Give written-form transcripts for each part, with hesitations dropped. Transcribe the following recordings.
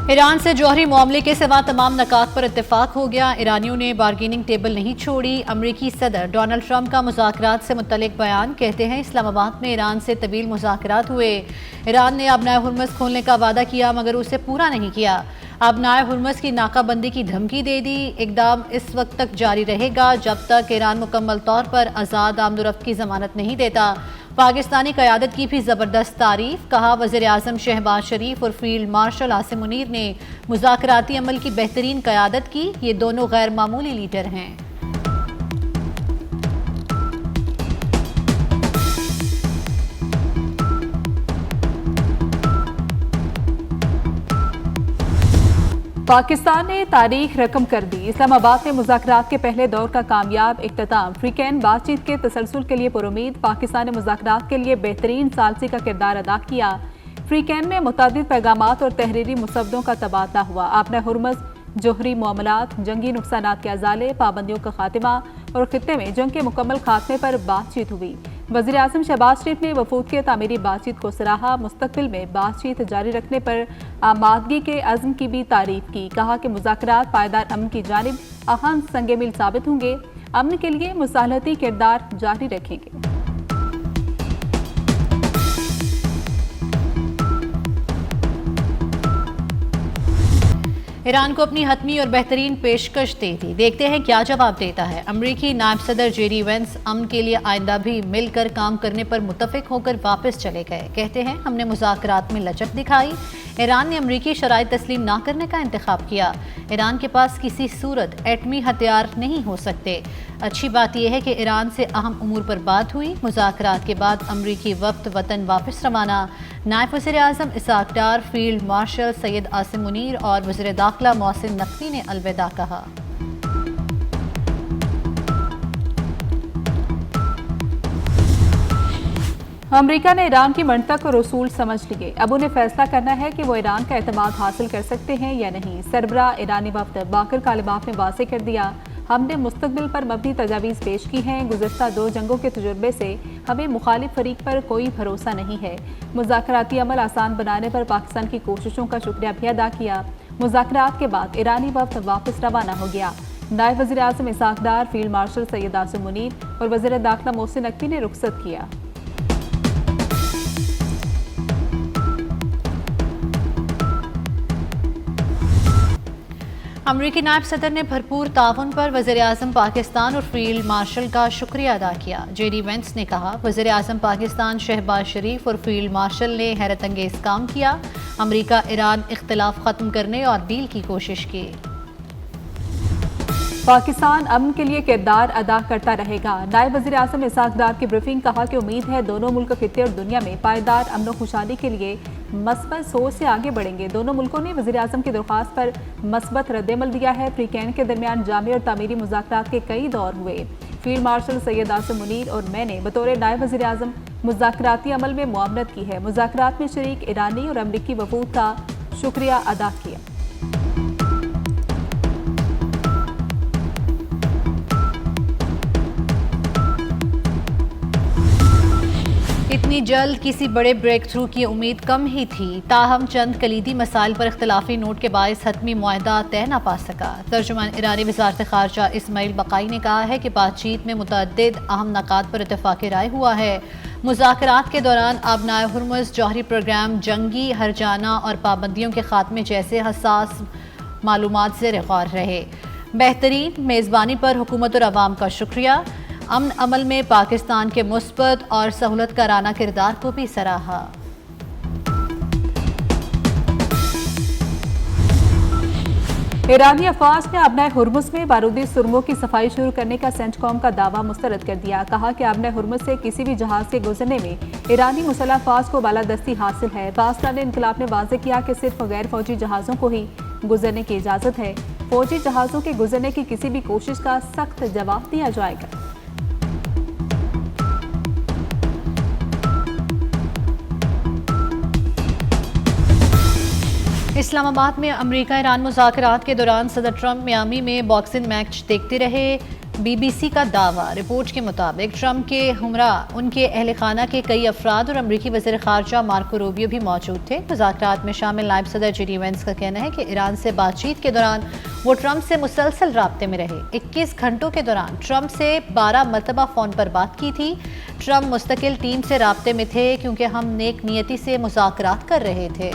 Iran से जौहरी मामले के सिवा तमाम नकात पर इत्तेफाक हो गया। ईरानियों ने बार्गेनिंग टेबल नहीं छोड़ी। अमरीकी सदर डोनाल्ड ट्रंप का मुज़ाकरात से मुतल्लिक बयान। कहते हैं इस्लामाबाद में ईरान से तवील मुज़ाकरात हुए। ईरान ने अबनाए हुर्मुज़ खोलने का वादा किया मगर उसे पूरा नहीं किया। अबनाए हुर्मुज़ की नाकाबंदी की धमकी दे दी। इकदाम इस वक्त तक जारी रहेगा जब तक ईरान मुकम्मल तौर पर आज़ाद आमदोरफ्त की जमानत नहीं देता। पाकिस्तानी क़यादत की भी ज़बरदस्त तारीफ। कहा वज़ीर आज़म शहबाज शरीफ और फील्ड मार्शल आसिम मुनीर ने मुज़ाकराती अमल की बेहतरीन क़यादत की। ये दोनों गैर मामूली लीडर हैं। पाकिस्तान ने तारीख रकम कर दी। इस्लामाबाद में मुज़ाकरात के पहले दौर का कामयाब इख्तिताम। फ्रीकैन बातचीत के तसलसल के लिए पुरुमीद। पाकिस्तान ने मुज़ाकरात के लिए बेहतरीन सालसी का किरदार अदा किया। फ्रीकैन में मुतादिद पैगामात और तहरीरी मुसव्वदों का तबादला हुआ। आपने हुर्मुज़, जोहरी मामलात, जंगी नुकसानात के अजाले, पाबंदियों का खात्मा और खित्ते में जंग के मुकम्मल खात्मे पर बातचीत हुई। वज़ीर आज़म शहबाज शरीफ ने वफूद के तामीरी बातचीत को सराहा। मुस्तकबिल में बातचीत जारी रखने पर आमादगी के अज़्म की भी तारीफ की। कहा कि मुज़ाकरात पायदार अमन की जानिब अहम संग मील साबित होंगे। अमन के लिए मुसालहती किरदार जारी रखेंगे। ईरान को अपनी हतमी और बेहतरीन पेशकश दे दी। देखते हैं क्या जवाब देता है। अमरीकी नायब सदर जेडी वेंस अमन के लिए आइंदा भी मिलकर काम करने पर मुत्तफिक होकर वापस चले गए। कहते हैं हमने मुज़ाकरात में लचक दिखाई। ईरान ने अमरीकी शराइत तस्लीम ना करने का इंतखाब किया। ईरान के पास किसी सूरत एटमी हथियार नहीं हो सकते। अच्छी बात यह है कि ईरान से अहम उमूर पर बात हुई। मुज़ाकरात के बाद अमरीकी वफ्द वतन वापस रवाना। नायब वज़ीर आज़म इसाक डार, फील्ड मार्शल सैयद आसिम मुनीर और वज़ीर दाखिला मोहसिन नकवी ने अलविदा कहा। अमरीका ने ईरान की मंतक और उसूल समझ लिए। अब उन्हें फैसला करना है कि वो ईरान का एतमाद हासिल कर सकते हैं या नहीं। सरबराह ईरानी वफ्द बाकर कालिबाफ ने वाज़ेह कर दिया, हमने मुस्तकबिल पर मबनी तजावीज़ पेश की हैं। गुज़श्ता 2 जंगों के तजुर्बे से हमें मुखालिफ फरीक पर कोई भरोसा नहीं है। मुज़ाकराती अमल आसान बनाने पर पाकिस्तान की कोशिशों का शुक्रिया भी अदा किया। मुज़ाकरात के बाद ईरानी वफ्द वापस रवाना हो गया। नायब वज़ीर आज़म इसाक डार, फील्ड मार्शल सैयद आसिम मुनीर और वज़ीर दाखिला मोहसिन नकवी ने रुखसत किया। अमरीकी नायब सदर ने भरपूर ताउन पर वज़ीर आज़म पाकिस्तान और फील्ड मार्शल का शुक्रिया अदा किया। जेडी वेंस ने कहा वज़ीर आज़म पाकिस्तान शहबाज शरीफ और फील्ड मार्शल ने हैरत अंगेज़ काम किया। अमरीका ईरान इख्तिलाफ ख़त्म करने और डील की कोशिश की। पाकिस्तान अमन के लिए किरदार अदा करता रहेगा। नायब वज़ीर आज़म इसाक डार की ब्रीफिंग। कहा कि उम्मीद है दोनों मुल्क खित्ते और दुनिया में पायदार अमन और खुशहाली के लिए मस्बत सोच से आगे बढ़ेंगे। दोनों मुल्कों ने वज़ीर आज़म की दरख्वास्त पर मस्बत रद्दमल दिया है। फ्रीकैन के दरमियान जामी और तामीरी मुज़ाकरात के कई दौर हुए। फील्ड मार्शल सैयद आसिम मुनीर और मैंने बतौर नायब वज़ीर आज़म मुज़ाकराती अमल में मुआवनत की है। मुज़ाकरात में शरीक ईरानी और अमरीकी वफूद का शुक्रिया अदा किया। इतनी जल्द किसी बड़े ब्रेक थ्रू की उम्मीद कम ही थी। ताहम चंद कलीदी मसाइल पर इख्तलाफी नोट के बायस हतमी मुआहदा तय न पा सका। तर्जुमान ईरानी वज़ारत ख़ारजा इस्माइल बक़ाई ने कहा है कि बातचीत में मुतअद्दिद अहम नकात पर इत्तफ़ाक़ राय हुआ है। मुज़ाकरात के दौरान अबनाए हुर्मुज़, जौहरी प्रोग्राम, जंगी हरजाना और पाबंदियों के खात्मे जैसे हसास मालूमात ज़ेर गौर रहे। बेहतरीन मेज़बानी पर हुकूमत और अवाम का शुक्रिया। अमन अमल में पाकिस्तान के मुस्बत और सहूलत कराना किरदार को भी सराहा। ईरानी अफवाज ने अबनाए हुर्मुज़ में बारूदी सुरंगों की सफाई शुरू करने का सेंटकॉम का दावा मुस्तरद कर दिया। कहा कि अबनाए हुर्मुज़ से किसी भी जहाज से गुजरने में ईरानी मुसल्लह अफवाज को बालादस्ती हासिल है। पाकिस्तान इनकलाब ने वाज़ेह किया कि सिर्फ गैर फौजी जहाज़ों को ही गुजरने की इजाज़त है। फौजी जहाज़ों के गुजरने की किसी भी कोशिश का सख्त जवाब दिया जाएगा। इस्लामाबाद में अमरीका ईरान मुज़ाकरात के दौरान सदर ट्रंप मियामी में बॉक्सिंग मैच देखते रहे। BBC का दावा। रिपोर्ट के मुताबिक ट्रंप के हमरा उनके अहल खाना के कई अफराद और अमरीकी वज़ीर ख़ारजा मार्को रूबियो भी मौजूद थे। मुज़ाकरात में शामिल नायब सदर JD वेंस का कहना है कि ईरान से बातचीत के दौरान वो ट्रंप से मुसलसल राब्ते में रहे। 21 घंटों के दौरान ट्रंप से 12 मरतबा फ़ोन पर बात की थी। ट्रंप मुस्तकिल टीम से राब्ते में थे क्योंकि हम नेक नियति से मुज़ाकरात कर रहे थे।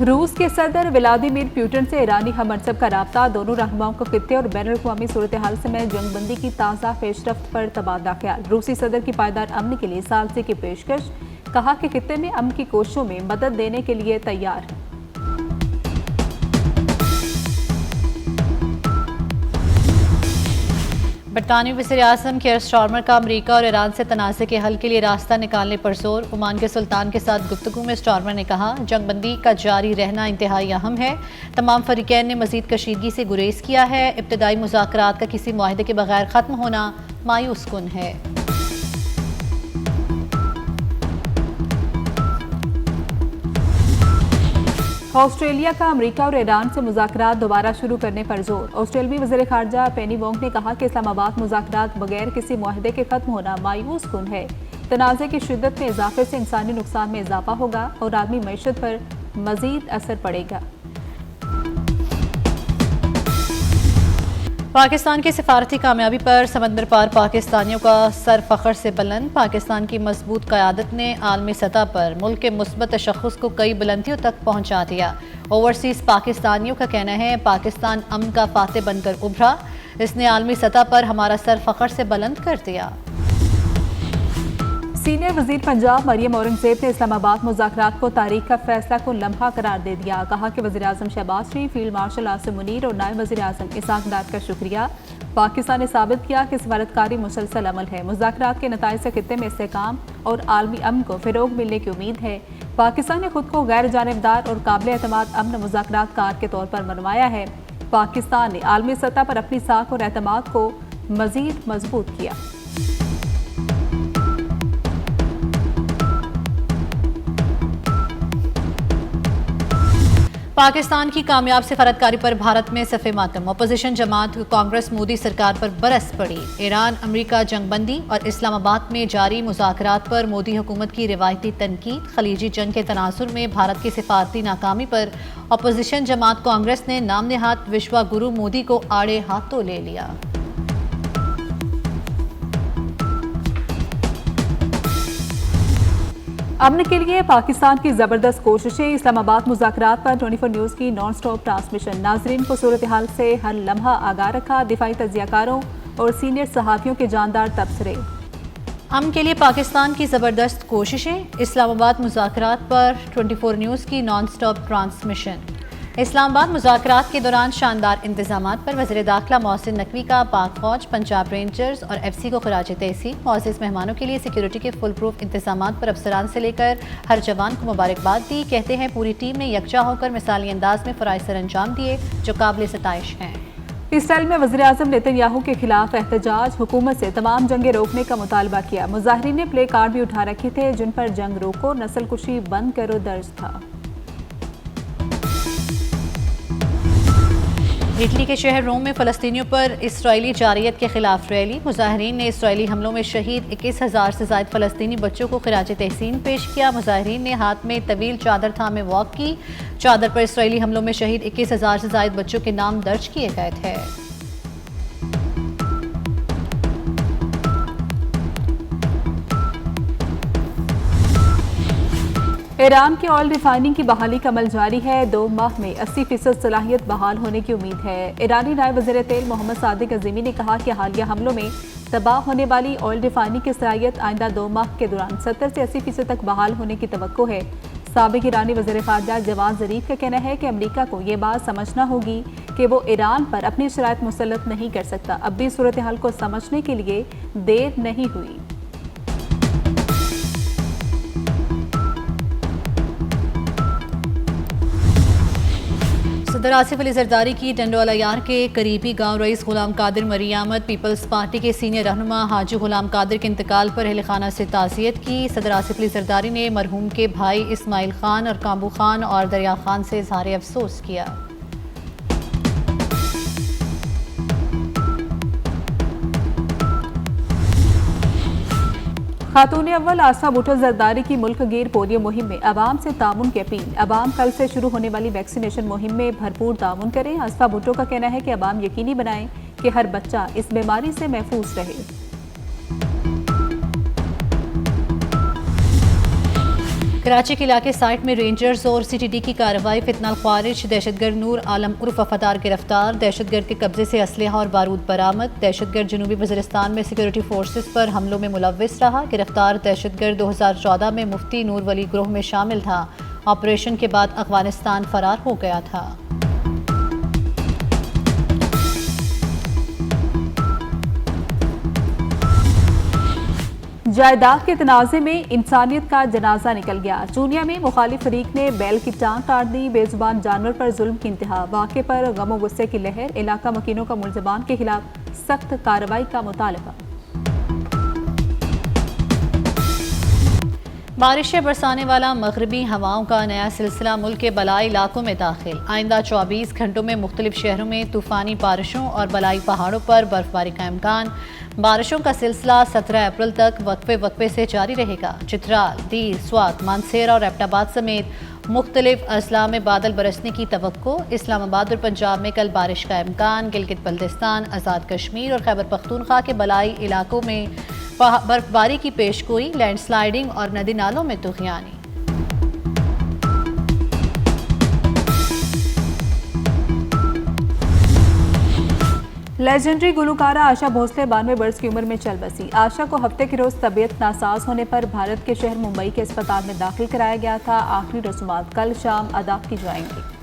रूस के सदर व्लादिमीर पुतिन से ईरानी हममनसब का राब्ता। दोनों रहनुमाओं को खित्ते और बैन अवी सूरत हाल में जंगबंदी की ताज़ा पेशरफ्त पर तबादला ख्याल। रूसी सदर की पायदार अमन के लिए सालसी की पेशकश। कहा कि खित्ते में अमन की कोशिशों में मदद देने के लिए तैयार। बरतानवी वज़ीर-ए-आज़म केयर स्टारमर का अमरीका और ईरान से तनाज़े के हल के लिए रास्ता निकालने पर जोर। ओमान के सुल्तान के साथ गुफ्तगू में स्टारमर ने कहा, जंगबंदी का जारी रहना इंतहाई अहम है। तमाम फरीकैन ने मज़ीद कशीदगी से गुरेज किया है। इब्तदाई मुज़ाकरात का किसी मुआहदे के बगैर ख़त्म होना मायूस कुन है। ऑस्ट्रेलिया का अमेरिका और ईरान से मुज़ाकरात दोबारा शुरू करने पर जोर। ऑस्ट्रेलियाई वज़ीर ख़ारजा पेनी वोंग ने कहा कि इस्लामाबाद मुज़ाकरात बगैर किसी मुआहदे के ख़त्म होना मायूस कुन है। तनाज़े की शिद्दत में इजाफे से इंसानी नुकसान में इजाफा होगा और आदमी मईशत पर मज़ीद असर पड़ेगा। पाकिस्तान की सिफारती कामयाबी पर समंदर पार पाकिस्तानियों का सर फ़ख्र से बुलंद। पाकिस्तान की मजबूत क़यादत ने आलमी सतह पर मुल्क के मुस्बत तशख़्ख़ुस को कई बुलंदियों तक पहुँचा दिया। ओवरसीज़ पाकिस्तानियों का कहना है, पाकिस्तान अमन का फातेह बनकर उभरा। इसने आलमी सतह पर हमारा सर फ़ख्र से बुलंद कर दिया। सीनियर वजीर पंजाब मरियम औरंगजेब ने इस्लामाबाद मुज़ाकरात को तारीख का फैसला को लम्हा करार दे दिया। कहा कि वज़ीर-ए-आज़म शहबाज शरीफ, फील्ड मार्शल आसिम मुनीर और नायब वज़ीर-ए-आज़म इसाक डार का शुक्रिया। पाकिस्तान ने साबित किया कि सफारतकारी मुसलसल अमल है। मुज़ाकरात के नताइज से खित्ते में इस्तेहकाम और आलमी अमन को फ़रोग मिलने की उम्मीद है। पाकिस्तान ने खुद को गैर जानिबदार और काबिल एतमाद अमन मुज़ाकरात कार के तौर पर मनवाया है। पाकिस्तान ने आलमी सतह पर अपनी साख और एतमाद को मज़ीद मजबूत किया। पाकिस्तान की कामयाब सफारतकारी पर भारत में सफ़े मातम। अपोजिशन जमात कांग्रेस मोदी सरकार पर बरस पड़ी। ईरान अमरीका जंगबंदी और इस्लामाबाद में जारी मुज़ाकरात पर मोदी हुकूमत की रिवायती तनकीद। खलीजी जंग के तनाजुर में भारत की सिफारती नाकामी पर अपोजिशन जमात कांग्रेस ने नाम नेहाद विश्वा गुरु मोदी को आड़े हाथों ले लिया। अमन के लिए पाकिस्तान की जबरदस्त कोशिशें। इस्लामाबाद मुज़ाकरात पर 24 न्यूज़ की नॉन स्टॉप ट्रांसमिशन। नाजरीन को सूरत हाल से हर लम्हा आगाह रखा। दिफाई तजियाकारों और सीनियर सहाफ़ियों के जानदार तबसरे। अमन के लिए पाकिस्तान की ज़बरदस्त कोशिशें। इस्लामाबाद मुज़ाकरात पर 24 न्यूज़ की नॉन स्टॉप ट्रांसमिशन। इस्लामाबाद मुज़ाकरात के दौरान शानदार इंतजामात पर वज़ीर दाखिला मोहसिन नकवी का पाक फौज, पंजाब रेंजर्स और FC को खराज तहसीन। मोअज़्ज़िज़ मेहमानों के लिए सिक्योरिटी के फुल प्रूफ इंतजामात पर अफसरान से लेकर हर जवान को मुबारकबाद दी। कहते हैं, पूरी टीम ने यकजा होकर मिसाली अंदाज में फ़राइज़ सर अंजाम दिए जो काबिल सताइश हैं। इसराइल में वज़ीर-ए-आज़म नेतन्याहू के खिलाफ एहतजाज। हुकूमत से तमाम जंगें रोकने का मुतालबा किया। मुजाहिरीन ने प्ले कार्ड भी उठा रखे थे जिन पर जंग रोको, नस्ल कुशी बंद करो दर्ज था। इटली के शहर रोम में फ़लस्तीनियों पर इसराइली जारियत के खिलाफ रैली। मुजाहिरीन ने इसराइली हमलों में शहीद 21,000 से ज़ायद फ़लस्तीनी बच्चों को खिराज तहसीन पेश किया। मुजाहिरीन ने हाथ में तवील चादर थामे वॉक की। चादर पर इसराइली हमलों में शहीद 21,000 से ज़ायद बच्चों के नाम दर्ज किए गए थे। ईरान की ऑयल रिफाइनिंग की बहाली का अमल जारी है। 2 माह में 80% सलाहियत बहाल होने की उम्मीद है। ईरानी नायब वज़ीर तेल मोहम्मद सादिक अज़ीमी ने कहा कि हालिया हमलों में तबाह होने वाली ऑयल रिफाइनिंग की सलाहियत आइंदा 2 माह के दौरान 70 से 80% तक बहाल होने की तवक्को है। साबिक ईरानी वज़ीर ख़ारजा जवाद ज़रीफ का कहना है कि अमरीका को ये बात समझना होगी कि वो ईरान पर अपनी शराइत मुसल्लत नहीं कर सकता। अब भी सूरत हाल को समझने के लिए देर नहीं हुई। सदर आसिफ अली जरदारी की टंडोला यार के करीबी गांव रईस गुलाम कादिर मरी आमद पीपल्स पार्टी के सीनियर रहनुमा हाजी गुलाम कादिर के इंतकाल पर अहल खाना से ताज़ियत की। सदर आसिफ अली जरदारी ने मरहूम के भाई इस्माइल खान और काबू खान और दरिया खान से इजहार अफसोस किया। खातून अव्वल आसफा भुट्टो जरदारी की मुल्क गिर पोलियो मुहिम में अवाम से तामुन की अपील। अवाम कल से शुरू होने वाली वैक्सीनेशन मुहिम में भरपूर तामुन करें। आसफा भुट्टो का कहना है कि अवाम यकीनी बनाएं कि हर बच्चा इस बीमारी से महफूज रहे। कराची के इलाके साइट में रेंजर्स और सीटीडी की कार्रवाई। फितनाल ख्वारिज दहशतगर्द नूर आलम उर्फ वफादार गिरफ्तार। दहशतगर्द के कब्जे से असलहा और बारूद बरामद। दहशतगर्द जनूबी वज़ीरिस्तान में सिक्योरिटी फोर्सेस पर हमलों में मुलव्विस रहा। गिरफ्तार दहशतगर्द 2014 में मुफ्ती नूर वली ग्रोह में शामिल था। ऑपरेशन के बाद अफगानिस्तान फरार हो गया था। जायदाद के तनाज़े में इंसानियत का जनाजा निकल गया। चूनिया में मुखालिफ फरीक ने बैल की टांग काट दी। बेजुबान जानवर पर जुल्म की इंतहा। वाक़े पर गमो गुस्से की लहर। इलाका मकीनों का मुलज़मान के खिलाफ सख्त कार्रवाई का मुतालबा। बारिशें बरसाने वाला मगरबी हवाओं का नया सिलसिला मुल्क के बलाई इलाकों में दाखिल। आइंदा 24 घंटों में मुख्तलिफ शहरों में तूफ़ानी बारिशों और बलाई पहाड़ों पर बर्फबारी का इम्कान। बारिशों का सिलसिला 17 अप्रैल तक वक्फे वक्फे से जारी रहेगा। चित्राल, दीर, स्वात, मानसेरा और एबटाबाद समेत मुख्तलिफ अजला में बादल बरसने की तवक्को। इस्लामाबाद और पंजाब में कल बारिश का इम्कान। गिलगित बल्तिस्तान, आज़ाद कश्मीर और खैबर पख्तूनख्वा के बलाई इलाकों में बर्फबारी की पेशगोई। लैंडस्लाइडिंग और नदी नालों में तुग़यानी। लेजेंडरी गुलकारा आशा भोसले 92 वर्ष की उम्र में चल बसी। आशा को हफ्ते के रोज तबीयत नासाज होने पर भारत के शहर मुंबई के अस्पताल में दाखिल कराया गया था। आखिरी रस्मात कल शाम अदा की जाएंगी।